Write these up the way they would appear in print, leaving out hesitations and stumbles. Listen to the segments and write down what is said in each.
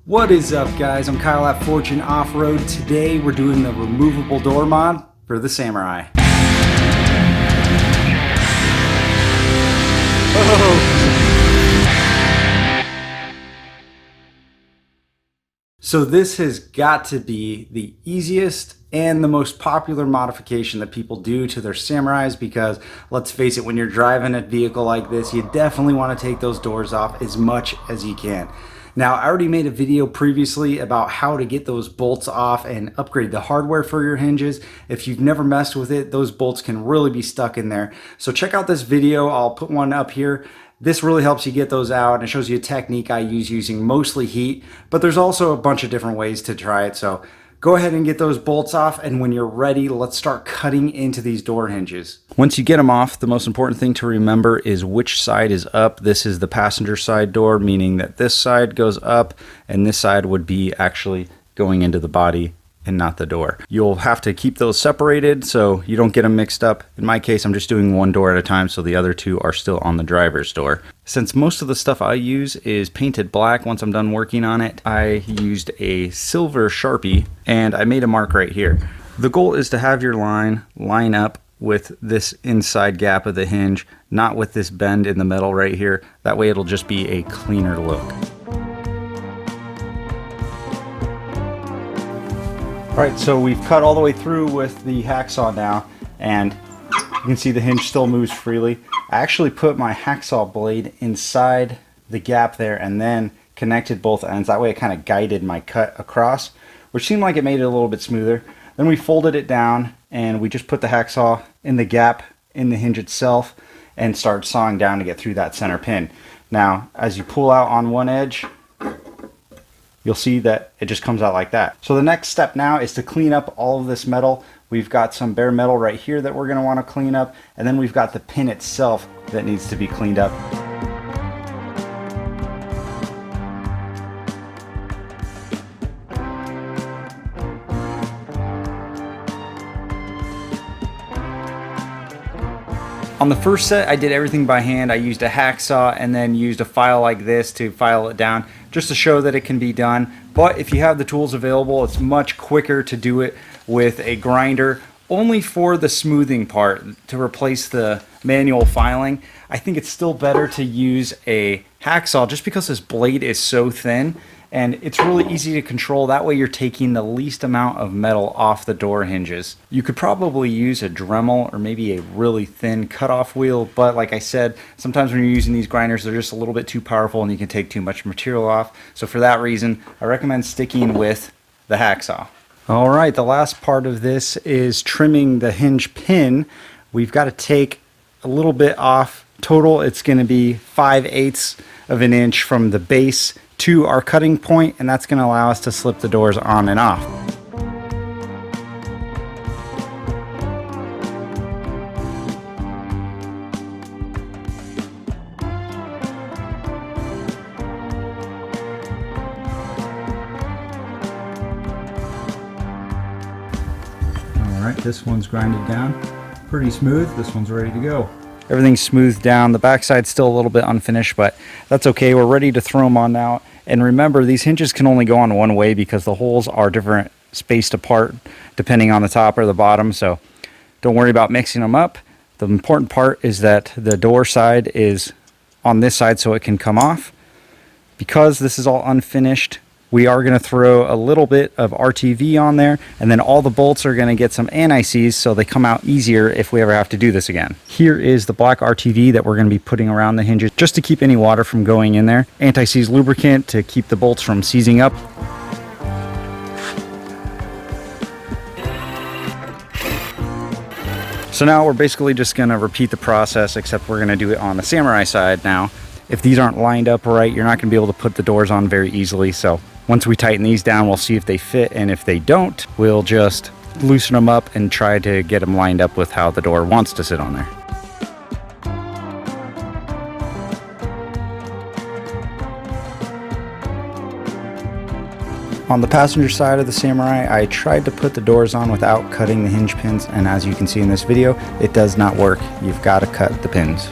What is up, guys? I'm Kyle at Fortune Off-Road. Today we're doing the removable door mod for the Samurai. So this has got to be the easiest and the most popular modification that people do to their Samurais, because let's face it, when you're driving a vehicle like this, you definitely want to take those doors off as much as you can. Now, I already made a video previously about how to get those bolts off and upgrade the hardware for your hinges. If you've never messed with it, those bolts can really be stuck in there. So check out this video. I'll put one up here. This really helps you get those out, and it shows you a technique I use using mostly heat, but there's also a bunch of different ways to try it. So go ahead and get those bolts off, and when you're ready, let's start cutting into these door hinges. Once you get them off, the most important thing to remember is which side is up. This is the passenger side door, meaning that this side goes up, and this side would be actually going into the body and not the door. You'll have to keep those separated so you don't get them mixed up. In my case, I'm just doing one door at a time, so the other two are still on the driver's door. Since most of the stuff I use is painted black once I'm done working on it, I used a silver Sharpie and I made a mark right here. The goal is to have your line up with this inside gap of the hinge, not with this bend in the middle right here. That way it'll just be a cleaner look. Alright, so we've cut all the way through with the hacksaw now, and you can see the hinge still moves freely. I actually put my hacksaw blade inside the gap there and then connected both ends. That way it kind of guided my cut across, which seemed like it made it a little bit smoother. Then we folded it down and we just put the hacksaw in the gap in the hinge itself and started sawing down to get through that center pin. Now, as you pull out on one edge, you'll see that it just comes out like that. So the next step now is to clean up all of this metal. We've got some bare metal right here that we're going to want to clean up, and then we've got the pin itself that needs to be cleaned up. On the first set, I did everything by hand. I used a hacksaw and then used a file like this to file it down, just to show that it can be done. But if you have the tools available, it's much quicker to do it with a grinder, only for the smoothing part, to replace the manual filing. I think it's still better to use a hacksaw just because this blade is so thin and it's really easy to control. That way you're taking the least amount of metal off the door hinges. You could probably use a Dremel or maybe a really thin cutoff wheel, but like I said, sometimes when you're using these grinders, they're just a little bit too powerful and you can take too much material off. So for that reason, I recommend sticking with the hacksaw. All right, the last part of this is trimming the hinge pin. We've got to take a little bit off. Total, it's going to be 5/8 of an inch from the base to our cutting point, and that's going to allow us to slip the doors on and off. Alright, this one's grinded down pretty smooth. This one's ready to go. Everything's smoothed down. The backside's still a little bit unfinished, but that's okay. We're ready to throw them on now. And remember, these hinges can only go on one way because the holes are different spaced apart depending on the top or the bottom. So don't worry about mixing them up. The important part is that the door side is on this side so it can come off. Because this is all unfinished, we are going to throw a little bit of RTV on there, and then all the bolts are going to get some anti-seize so they come out easier if we ever have to do this again. Here is the black RTV that we're going to be putting around the hinges just to keep any water from going in there. Anti-seize lubricant to keep the bolts from seizing up. So now we're basically just going to repeat the process, except we're going to do it on the Samurai side now. If these aren't lined up right, you're not going to be able to put the doors on very easily. So once we tighten these down, we'll see if they fit, and if they don't, we'll just loosen them up and try to get them lined up with how the door wants to sit on there. On the passenger side of the Samurai, I tried to put the doors on without cutting the hinge pins, and as you can see in this video, it does not work. You've got to cut the pins.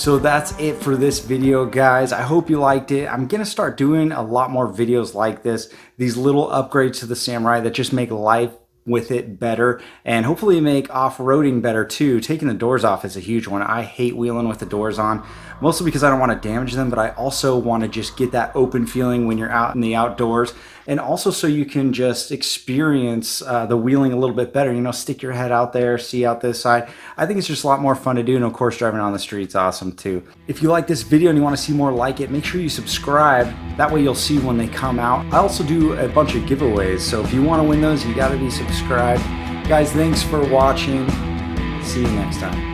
So that's it for this video, guys. I hope you liked it. I'm gonna start doing a lot more videos like this, these little upgrades to the Samurai that just make life with it better, and hopefully make off-roading better too. Taking the doors off is a huge one. I hate wheeling with the doors on, mostly because I don't want to damage them, but I also want to just get that open feeling when you're out in the outdoors, and also so you can just experience the wheeling a little bit better. You know, stick your head out there, see out this side. I think it's just a lot more fun to do, and of course driving on the street's awesome too. If you like this video and you want to see more like it, make sure you subscribe. That way you'll see when they come out. I also do a bunch of giveaways, so if you want to win those, you got to be subscribed. Guys, thanks for watching. See you next time.